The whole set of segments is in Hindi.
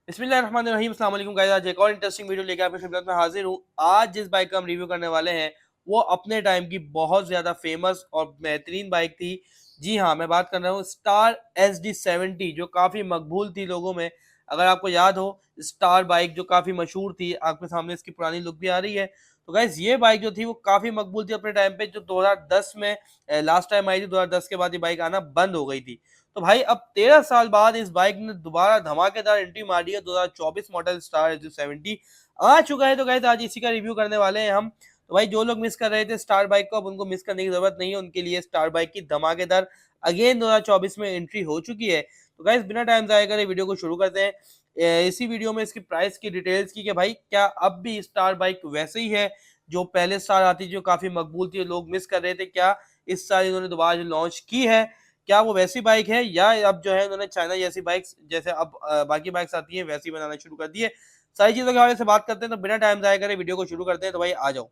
बिस्मिल्लाहिर्रहमानिर्रहीम, अस्सलाम वालेकुम गाइस। आज एक और इंटरेस्टिंग वीडियो लेकर आपकी खिदमत में हाजिर हूँ। आज जिस बाइक का हम रिव्यू करने वाले हैं वो अपने टाइम की बहुत ज़्यादा फेमस और बेहतरीन बाइक थी। जी हाँ, मैं बात कर रहा हूँ स्टार SD70 जो काफ़ी मकबूल थी लोगों में। अगर आपको याद हो, स्टार बाइक जो काफ़ी मशहूर थी, आपके सामने इसकी पुरानी लुक भी आ रही है। तो गाइस ये बाइक जो थी वो काफ़ी मकबूल थी अपने टाइम पे, जो 2010 में लास्ट टाइम आई थी। 2010 के बाद ये बाइक आना बंद हो गई थी। तो भाई अब 13 साल बाद इस बाइक ने दोबारा धमाकेदार एंट्री मारी है। 2024 मॉडल स्टार SD70 आ चुका है। तो गाइस आज इसी का रिव्यू करने वाले हैं हम। तो भाई जो लोग मिस कर रहे थे स्टार बाइक को, अब उनको मिस करने की जरूरत नहीं है। उनके लिए स्टार बाइक की धमाकेदार अगेन 2024 में एंट्री हो चुकी है। तो गाइस बिना टाइम जाया करे वीडियो को शुरू करते हैं। इसी वीडियो में इसकी प्राइस की डिटेल्स की कि भाई क्या अब भी स्टार बाइक वैसे ही है जो पहले स्टार आती, जो काफी मकबूल थी, लोग मिस कर रहे थे, क्या इस साल इन्होंने दोबारा जो लॉन्च की है क्या वो वैसी बाइक है, या अब जो है उन्होंने चाइना जैसी बाइक्स जैसे अब बाकी बाइक्स आती हैं वैसी बनाना शुरू कर दी है। सारी चीजों के बारे से बात करते हैं। तो बिना टाइम जाया करे वीडियो को शुरू करते हैं। तो भाई आ जाओ।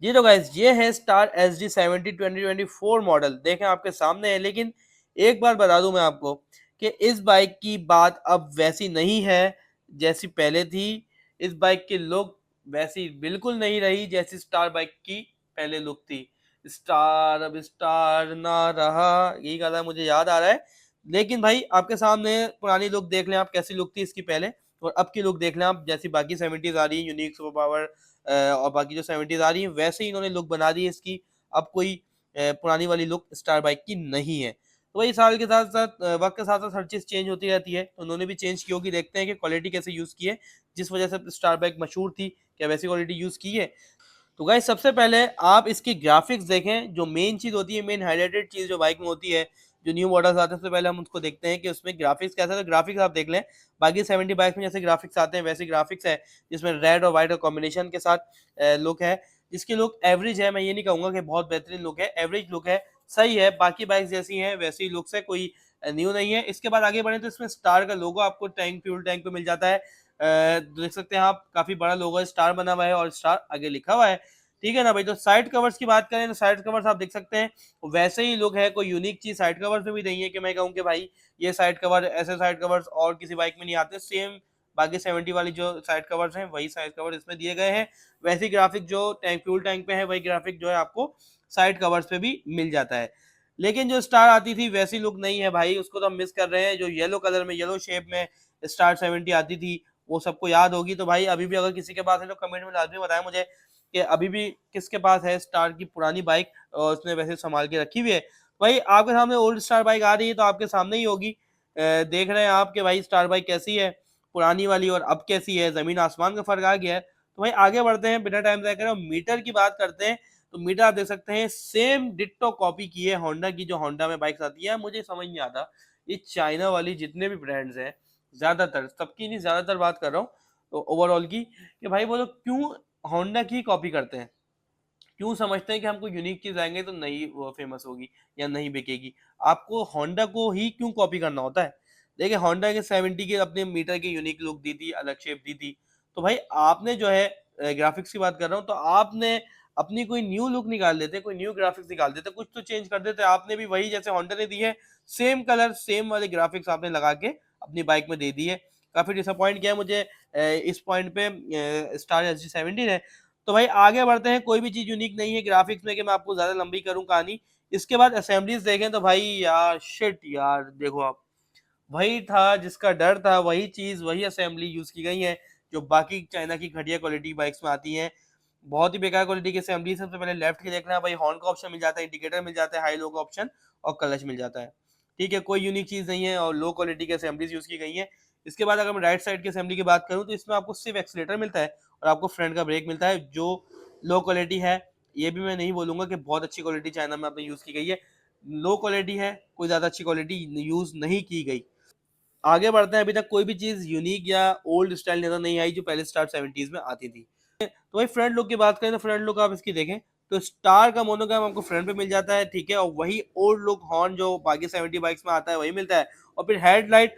जी तो गाइस ये है स्टार SD70 2024 मॉडल, देखें आपके सामने है। लेकिन एक बात बता दूं मैं आपको कि इस बाइक की बात अब वैसी नहीं है जैसी पहले थी। इस बाइक की लुक वैसी बिल्कुल नहीं रही जैसी स्टार बाइक की पहले लुक थी। स्टार अब स्टार ना रहा, यही गाना मुझे याद आ रहा है। लेकिन भाई आपके सामने पुरानी लुक देख लें आप, कैसी लुक थी इसकी पहले, और अब की लुक देख लें आप। जैसी बाकी 70s आ रही है, यूनिक, सुपर पावर और बाकी जो 70s आ रही है, वैसे ही इन्होंने लुक बना दी है इसकी। अब कोई पुरानी वाली लुक स्टार बाइक की नहीं है। तो वही साल के साथ साथ वक्त के साथ साथ हर चीज़ चेंज होती रहती है। तो उन्होंने भी चेंज की होगी, देखते हैं कि क्वालिटी कैसे यूज़ की है। जिस वजह से स्टार बाइक मशहूर थी, क्या वैसी क्वालिटी यूज़ की है। तो गाइस सबसे पहले आप इसकी ग्राफिक्स देखें। जो मेन चीज़ होती है, मेन हाइलाइटेड चीज़ जो बाइक में होती है, जो न्यू मॉडल्स आते हैं, सबसे पहले हम उसको देखते हैं कि उसमें ग्राफिक्स कैसा है। तो ग्राफिक्स आप देख लें, बाकी 70 बाइक्स में जैसे ग्राफिक्स आते हैं वैसे ग्राफिक्स है, जिसमें रेड और वाइट का कॉम्बिनेशन के साथ लुक है। जिसकी लुक एवरेज है, मैं ये नहीं कहूँगा कि बहुत बेहतरीन लुक है, एवरेज लुक है, सही है। बाकी बाइक्स जैसी हैं वैसी लुक्स है, कोई न्यू नहीं है। इसके बाद आगे बढ़े तो इसमें स्टार का लोगो आपको टैंक, फ्यूल टैंक पे मिल जाता है। देख सकते हैं आप, काफी बड़ा लोगो है, स्टार बना हुआ है और स्टार आगे लिखा हुआ है। ठीक है ना भाई। तो साइड कवर्स की बात करें तो साइड कवर्स आप देख सकते हैं वैसे ही लुक है, कोई यूनिक चीज साइड कवर्स में भी नहीं है कि मैं कहूँ कि भाई ये साइड कवर, ऐसे साइड कवर्स और किसी बाइक में नहीं आते। सेम बाकी 70 वाली जो साइड कवर्स हैं वही साइड कवर इसमें दिए गए हैं। वैसी ग्राफिक जो टैंक, फ्यूल टैंक पे है, वही ग्राफिक जो है आपको साइड कवर्स पे भी मिल जाता है। लेकिन जो स्टार आती थी वैसी लुक नहीं है भाई, उसको तो हम मिस कर रहे हैं। जो येलो कलर में, येलो शेप में स्टार 70 आती थी, वो सबको याद होगी। तो भाई अभी भी अगर किसी के पास है तो कमेंट में लाजमी बताएं मुझे कि अभी भी किसके पास है स्टार की पुरानी बाइक और उसने वैसे संभाल के रखी हुई है। भाई आपके सामने ओल्ड स्टार बाइक आ रही है तो आपके सामने ही होगी। देख रहे हैं आप कि भाई स्टार बाइक कैसी है, पुरानी वाली और अब कैसी है, जमीन आसमान का फर्क आ गया है। तो भाई आगे बढ़ते हैं, बिना टाइम जाया करें मीटर की बात करते हैं। तो मीटर आप देख सकते हैं सेम डिट्टो कॉपी की है होंडा की। जो होंडा में बाइक्स आती है, मुझे समझ नहीं आता ये चाइना वाली जितने भी ब्रांड्स हैं, ज्यादातर, सबकी नहीं, ज्यादातर बात कर रहा हूँ ओवरऑल की, कि भाई वो लोग क्यों होंडा की कॉपी करते हैं। क्यों समझते हैं कि हमको यूनिक चीज आएंगे तो नहीं वो फेमस होगी या नहीं बिकेगी। आपको होंडा को ही क्यों कॉपी करना होता है। देखिए होंडा के 70 के अपने मीटर की यूनिक लुक दी थी, अलग शेप दी थी। तो भाई आपने जो है ग्राफिक्स की बात कर रहा हूँ, तो आपने अपनी कोई न्यू लुक निकाल देते, कोई न्यू ग्राफिक्स निकाल देते, कुछ तो चेंज कर देते। आपने भी वही जैसे होंडा ने दी है, सेम कलर सेम वाले ग्राफिक्स आपने लगा के अपनी बाइक में दे दी है। काफी डिसअपॉइंट किया मुझे इस पॉइंट पे स्टार SD70 है। तो भाई आगे बढ़ते हैं। कोई भी चीज यूनिक नहीं है ग्राफिक्स में कि मैं आपको ज्यादा लंबी करूं कहानी। इसके बाद असेंबलीज देखें तो भाई यार शिट यार, देखो आप, वही था जिसका डर था, वही चीज, वही असेंबली यूज की गई है जो बाकी चाइना की घटिया क्वालिटी बाइक्स में आती है। बहुत ही बेकार क्वालिटी की असेंबली। सबसे पहले लेफ्ट की देखना है भाई, हॉर्न का ऑप्शन मिल जाता है, इंडिकेटर मिल जाता है, हाई लो का ऑप्शन और क्लच मिल जाता है। ठीक है, कोई यूनिक चीज नहीं है और लो क्वालिटी की असेंबलीज यूज की गई है। इसके बाद अगर मैं राइट साइड की असेंबली की बात करूं तो इसमें आपको सिर्फ एक्सीलेटर मिलता है और आपको फ्रंट का ब्रेक मिलता है, जो लो क्वालिटी है। ये भी मैं नहीं बोलूंगा कि बहुत अच्छी क्वालिटी चाइना में आपने यूज की गई है, लो क्वालिटी है, कोई ज्यादा अच्छी क्वालिटी यूज नहीं की गई। आगे बढ़ते हैं। अभी तक कोई भी चीज यूनिक या ओल्ड स्टाइल नजर नहीं आई जो पहले स्टार 70s में आती थी। तो भाई फ्रंट लुक की बात करें तो फ्रंट लुक आप इसकी देखें तो स्टार का मोनोग्राम आपको फ्रंट पे मिल जाता है। ठीक है, और वही ओल्ड लुक हॉर्न जो बाकी 70 बाइक्स में आता है वही मिलता है। और फिर हेडलाइट,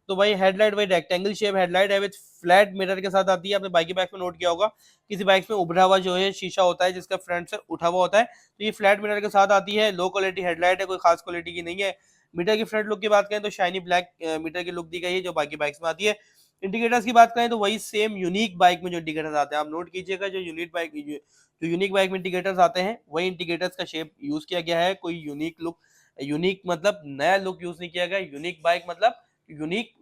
तो भाई हेडलाइट वही रेक्टेंगल शेप हेडलाइट है विद फ्लैट मिरर के साथ आती है। आपने बाकी बाइक्स में नोट किया होगा, किसी बाइक्स में उभरा हुआ जो है शीशा होता है जिसका फ्रंट से उठा हुआ होता है, तो ये फ्लैट मिरर के साथ आती है। लो क्वालिटी हेडलाइट है, कोई खास क्वालिटी की नहीं है। मीटर की फ्रंट लुक की बात करें तो शाइनी ब्लैक मीटर की लुक दी गई है जो बाकी बाइक्स में आती है। इंडिकेटर्स की बात करें तो वही सेम यूनिक बाइक में जो इंडिकेटर्स आते हैं, आप नोट कीजिएगा, जो यूनिक बाइक में इंडिकेटर्स आते हैं वही इंडिकेटर्स का शेप यूज किया गया है। कोई यूनिक लुक, यूनिक मतलब नया लुक यूज नहीं किया गया। यूनिक बाइक मतलब यूनिक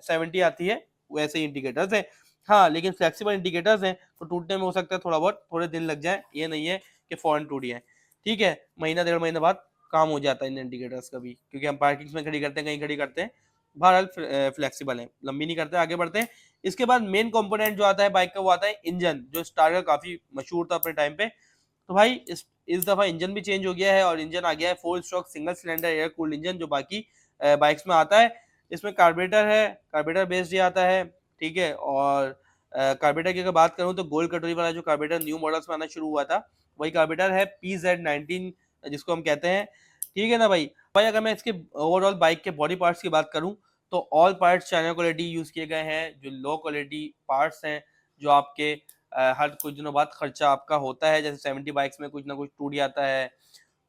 70 आती है वैसे ही इंडिकेटर्स है। हाँ, लेकिन फ्लेक्सिबल इंडिकेटर्स हैं तो टूटने में हो सकता है थोड़ा बहुत, थोड़े दिन लग जाए, ये नहीं है कि फौरन टूट जाए। ठीक है, महीना 1.5 महीने बाद काम हो जाता है इन इंडिकेटर्स का भी, क्योंकि हम पार्किंग्स में खड़ी करते हैं, कहीं खड़ी करते हैं। बहरहाल फ्लेक्सिबल है, लंबी नहीं करते, आगे बढ़ते हैं। इसके बाद मेन कंपोनेंट जो आता है बाइक का वो आता है इंजन, जो स्टार का काफी मशहूर था अपने टाइम पे। तो भाई इस दफा इंजन भी चेंज हो गया है और इंजन आ गया है 4 stroke single cylinder air cooled engine जो बाकी बाइक्स में आता है। इसमें कार्बोरेटर है, कार्बोरेटर बेस्ड ही आता है। ठीक है, और कार्बोरेटर की अगर बात करूं तो गोल्ड कटोरी वाला जो कार्बोरेटर न्यू मॉडल्स में आना शुरू हुआ था वही कार्बोरेटर है PZ19 जिसको हम कहते हैं। ठीक है ना भाई। अगर मैं इसके ओवरऑल बाइक के बॉडी पार्ट्स की बात करूं तो all parts China quality use किए गए हैं। जो लो क्वालिटी पार्ट्स हैं जो आपके हर कुछ दिनों बाद खर्चा आपका होता है, जैसे 70 बाइक्स में कुछ ना कुछ टूट जाता है,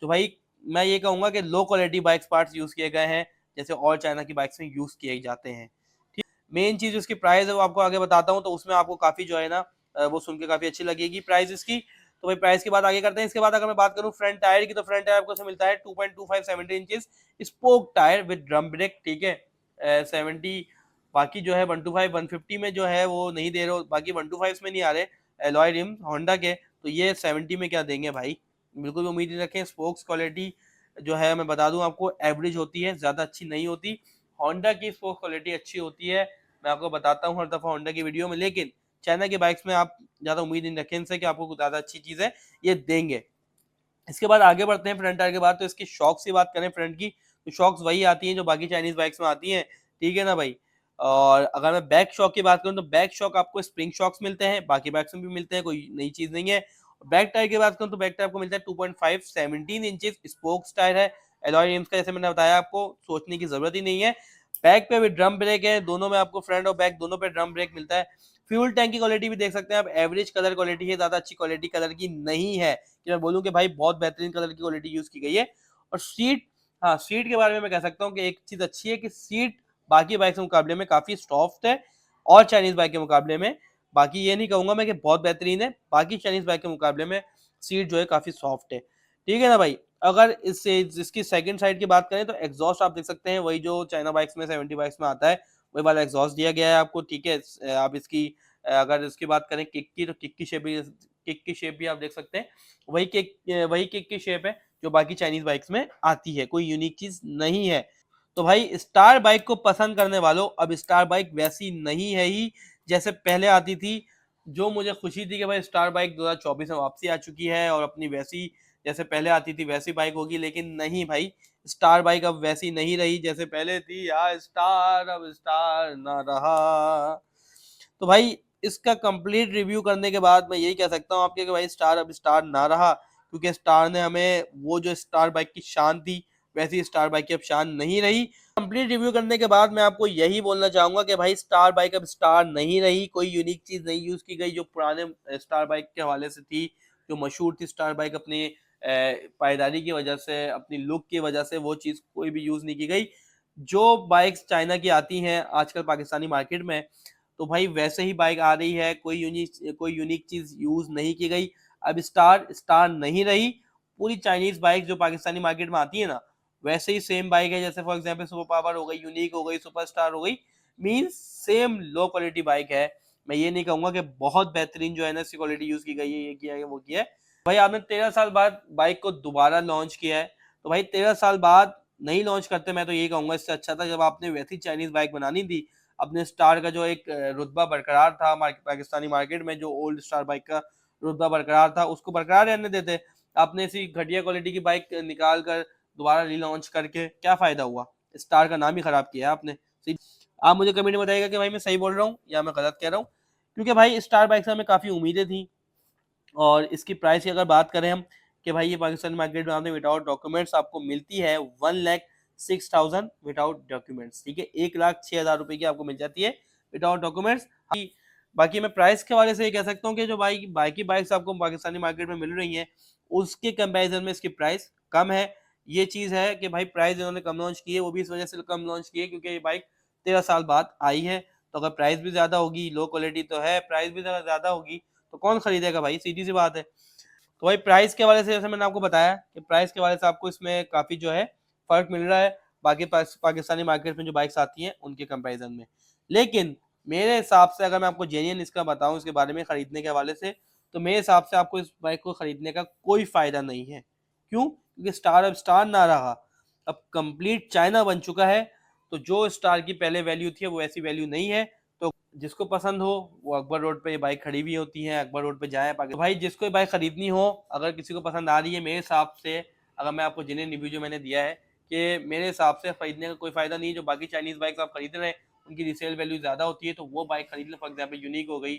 तो भाई मैं ये कहूंगा कि low quality bikes parts use किए गए हैं जैसे और चाइना की बाइक्स में यूज किए जाते हैं। ठीक, मेन चीज उसकी प्राइस है वो आपको आगे बताता हूँ, तो उसमें आपको काफी जो है ना वो सुन के काफी अच्छी लगेगी प्राइस इसकी। तो भाई प्राइस की बात आगे करते हैं। इसके बाद अगर मैं बात करूँ फ्रंट टायर की, तो फ्रंट टायर आपको मिलता है 2.25 70 inches spoke tyre with drum brake. ठीक है, 70 बाकी जो है 125 150 में जो है वो नहीं दे रहे, बाकी 125 में नहीं आ रहे एलॉय रिम होंडा के, तो ये 70 में क्या देंगे भाई, बिल्कुल भी उम्मीद नहीं रखें। स्पोक्स क्वालिटी जो है मैं बता दूं आपको एवरेज होती है, ज्यादा अच्छी नहीं होती। होंडा की स्पोक्स क्वालिटी अच्छी होती है, मैं आपको बताता हूँ हर दफा होंडा की वीडियो में, लेकिन चाइना की बाइक्स में आप ज्यादा उम्मीद नहीं रखें इनसे कि आपको ज्यादा अच्छी चीज है ये देंगे। इसके बाद आगे बढ़ते हैं फ्रंट टायर के बाद, तो इसकी शॉक्स की बात करें फ्रंट की, तो शॉक्स वही आती हैं जो बाकी चाइनीज बाइक्स में आती हैं। ठीक है ना भाई। और अगर मैं बैक शॉक की बात करूं तो बैक शॉक आपको स्प्रिंग शॉक्स मिलते हैं, बाकी बाइक्स में भी मिलते हैं, कोई नई चीज नहीं है। बैक टायर की बात करूं तो बैक टायर आपको मिलता है 2.5 17 इंचेस स्पोक्स टायर है एलॉय रिम्स का, जैसे मैंने बताया आपको सोचने की जरूरत ही नहीं है। बैक पे भी ड्रम ब्रेक है, दोनों में आपको फ्रंट और बैक दोनों पे ड्रम ब्रेक मिलता है। फ्यूल टैंक की क्वालिटी भी देख सकते हैं आप, एवरेज कलर क्वालिटी है, ज्यादा अच्छी क्वालिटी कलर की नहीं है कि मैं बोलूं कि भाई बहुत बेहतरीन कलर की क्वालिटी यूज की गई है। और सीट, हाँ सीट के बारे में मैं कह सकता हूँ कि एक चीज अच्छी है कि सीट बाकी बाइक के मुकाबले में काफी सॉफ्ट है और चाइनीज बाइक के मुकाबले में। बाकी ये नहीं कहूंगा मैं कि बहुत बेहतरीन है, बाकी चाइनीज बाइक के मुकाबले में सीट जो है काफी सॉफ्ट है। ठीक है ना भाई। अगर इससे इसकी सेकंड साइड की बात करें तो एग्जॉस्ट आप देख सकते हैं वही जो चाइना बाइक्स में 70 बाइक्स में आता है वही वाला एग्जॉस्ट दिया गया है आपको। ठीक है, आप इसकी अगर इसकी बात करें किक की, तो किक की शेप भी आप देख सकते हैं, वही किक की शेप है जो बाकी चाइनीज बाइक्स में आती है, कोई यूनिक चीज नहीं है। तो भाई स्टार बाइक को पसंद करने वालों, अब स्टार बाइक वैसी नहीं है ही जैसे पहले आती थी। जो मुझे खुशी थी कि भाई स्टार बाइक 2024 में वापसी आ चुकी है और अपनी वैसी जैसे पहले आती थी वैसी बाइक होगी, लेकिन नहीं भाई, स्टार बाइक अब वैसी नहीं रही जैसे पहले थी। यार स्टार अब स्टार ना रहा। तो भाई इसका कंप्लीट रिव्यू करने के बाद मैं यही कह सकता हूँ आपके कि भाई स्टार अब स्टार ना रहा, क्योंकि स्टार ने हमें वो जो स्टार बाइक की शान थी वैसी स्टार बाइक की अब शान नहीं रही। कंप्लीट रिव्यू करने के बाद मैं आपको यही बोलना चाहूंगा कि भाई स्टार बाइक अब स्टार नहीं रही, कोई यूनिक चीज नहीं यूज की गई जो पुराने स्टार बाइक के हवाले से थी, जो मशहूर थी स्टार बाइक अपनी पायदारी की वजह से, अपनी लुक की वजह से, वो चीज कोई भी यूज नहीं की गई। जो बाइक्स चाइना की आती हैं आजकल पाकिस्तानी मार्केट में, तो भाई वैसे ही बाइक आ रही है, कोई यूनिक चीज यूज नहीं की गई। अब स्टार स्टार नहीं रही, पूरी चाइनीज बाइक जो पाकिस्तानी मार्केट में आती है ना वैसे ही सेम बाइक है, जैसे फॉर एग्जांपल सुपर पावर हो गई, यूनिक हो गई, सुपर स्टार हो गई, means same low quality bike है। मैं ये नहीं कहूंगा कि बहुत बेहतरीन जो है ना इसकी क्वालिटी यूज की गई है, ये किया है वो किया है। भाई आपने 13 साल बाद बाइक को दोबारा लॉन्च किया है, तो भाई 13 साल बाद नहीं लॉन्च करते, मैं तो ये कहूंगा इससे अच्छा था जब आपने वैसी चाइनीज बाइक बनानी थी, अपने स्टार का जो एक रुतबा बरकरार था पाकिस्तानी मार्केट में, जो ओल्ड स्टार बाइक का रुतबा बरकरार था उसको बरकरार रहने देते। आपने ऐसी घटिया क्वालिटी की बाइक निकाल कर दोबारा रीलॉन्च करके क्या फायदा हुआ, स्टार का नाम ही खराब किया आपने। आप मुझे कमेंट में बताइएगा कि भाई मैं सही बोल रहा हूँ या मैं गलत कह रहा हूँ, क्योंकि भाई स्टार बाइक से हमें काफी उम्मीदें थी। और इसकी प्राइस की अगर बात करें हम कि भाई ये पाकिस्तानी मार्केट में आपने विदाउट डॉक्यूमेंट्स आपको मिलती है 1,06,000 विदाउट डॉक्यूमेंट्स। ठीक है, 1,06,000 रुपए की आपको मिल जाती है विदाउट डॉक्यूमेंट्स। बाकी मैं प्राइस के हवाले से ये कह सकता हूँ कि जो बाकी बाइक्स आपको पाकिस्तानी मार्केट में मिल रही हैं उसके कंपैरिजन में इसकी प्राइस कम है। ये चीज़ है कि भाई प्राइस इन्होंने कम लॉन्च की है, वो भी इस वजह से कम लॉन्च की है क्योंकि ये बाइक 13 साल बाद आई है। तो अगर प्राइस भी ज़्यादा होगी, लो क्वालिटी तो है, प्राइस भी ज़्यादा होगी तो कौन खरीदेगा भाई, सीधी सी बात है। तो भाई प्राइस के हवाले से जैसे मैंने आपको बताया कि प्राइस के हवाले से आपको इसमें काफ़ी जो है फ़र्क मिल रहा है बाकी पाकिस्तानी मार्केट में जो बाइक्स आती हैं उनके कंपैरिजन में। लेकिन मेरे हिसाब से अगर मैं आपको जेन्युइन इसका बताऊं इसके बारे में खरीदने के हवाले से, तो मेरे हिसाब से आपको इस बाइक को खरीदने का कोई फ़ायदा नहीं है। क्यों? क्योंकि स्टार अब स्टार ना रहा, अब कंप्लीट चाइना बन चुका है। तो जो स्टार की पहले वैल्यू थी वो ऐसी वैल्यू नहीं है। तो जिसको पसंद हो वो अकबर रोड पे ये बाइक खड़ी हुई होती है, अकबर रोड पे जाए तो भाई जिसको ये बाइक खरीदनी हो, अगर किसी को पसंद आ रही है, मेरे हिसाब से अगर मैं आपको जिन्हें रिव्यू जो मैंने दिया है कि मेरे हिसाब से खरीदने का कोई फ़ायदा नहीं है। जो बाकी चाइनीज़ बाइक्स आप खरीद रहे हैं उनकी रिसेल वैल्यू ज़्यादा होती है तो वो बाइक खरीद लें। फॉर एग्जाम्पल यूनिक हो गई,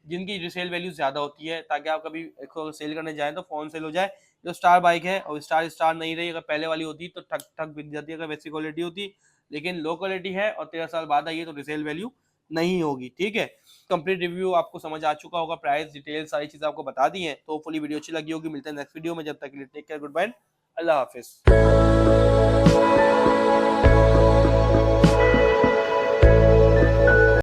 जिनकी रिसेल वैल्यू ज़्यादा होती है, ताकि आप कभी इसको सेल करने जाएँ तो फ़ौरन सेल हो जाए। जो स्टार बाइक है और स्टार स्टार नहीं रही, अगर पहले वाली होती तो ठक ठक बिक जाती अगर वैसी क्वालिटी होती, लेकिन लो क्वालिटी है और 13 साल बाद आई है तो रिसेल वैल्यू नहीं होगी। ठीक है, कंप्लीट रिव्यू आपको समझ आ चुका होगा, प्राइस डिटेल सारी चीज़ें आपको बता दी हैं। तो होपफुली वीडियो अच्छी लगी होगी। मिलते हैं नेक्स्ट वीडियो में, जब तक के लिए टेक केयर, गुड बाय, अल्लाह हाफिज़।